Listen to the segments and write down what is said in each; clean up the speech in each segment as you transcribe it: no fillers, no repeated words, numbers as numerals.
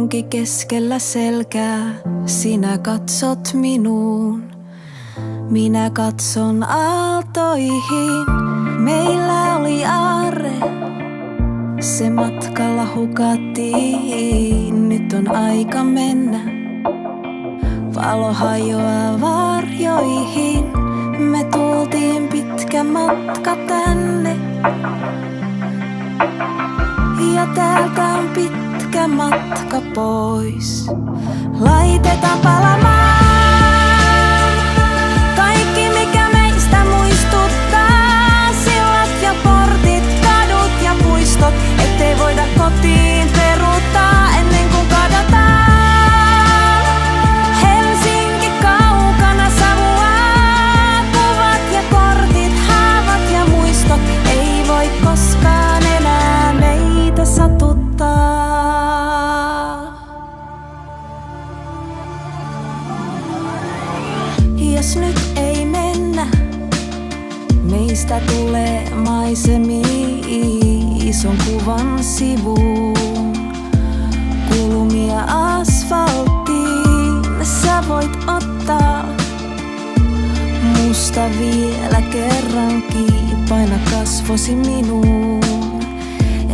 kaupunki keskellä selkää, sinä katsot minuun. Minä katson aaltoihin, meillä oli aarre. Se matkalla hukattiin, nyt on aika mennä. Valo hajoaa varjoihin, me tultiin pitkä matka tänne. Ja täältä on pitkä matka pois, laitetaan palamaan. Kaikki mikä meistä muistuttaa, sillat ja portit, kadut ja puistot, ettei voida kotiin peruuttaa ennen kuin kadotaan. Helsinki kaukana savuaa, kuvat ja kortit, haavat ja muistot, ei voi koskaan enää meitä satuttaa. Jos nyt ei mennä, meistä tulee maisemiin ison kuvan sivuun. Kulmia asfalttiin sä voit ottaa. Musta vielä kerrankin paina kasvosi minuun.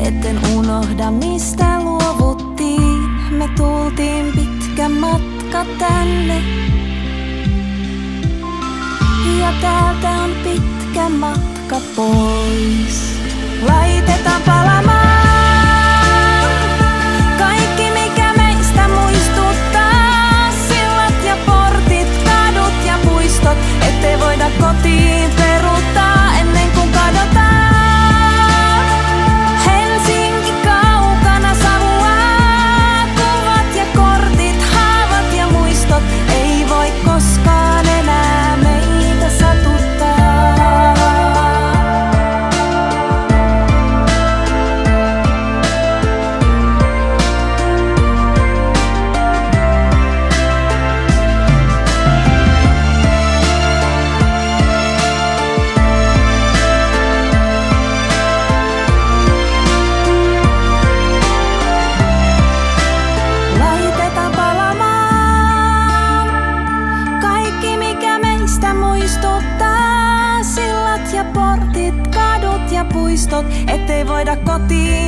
Etten unohda mistä luovuttiin, me tultiin pitkä matka tänne. Ja täältä on pitkä matka pois, laitetaan palamaan. Kaikki mikä meistä muistuttaa, sillat ja portit, kadut ja puistot, ettei voida kotiin peruuttaa ennen kuin kadotaan. Helsinki kaukana savuaa, kuvat ja kortit, haavat ja muistot, ei voi koskaan enää meitä satuttaa. Laitetaan palamaan. Kaikki mikä meistä muistuttaa, sillat ja portit, kadut ja puistot, ettei voida kotiin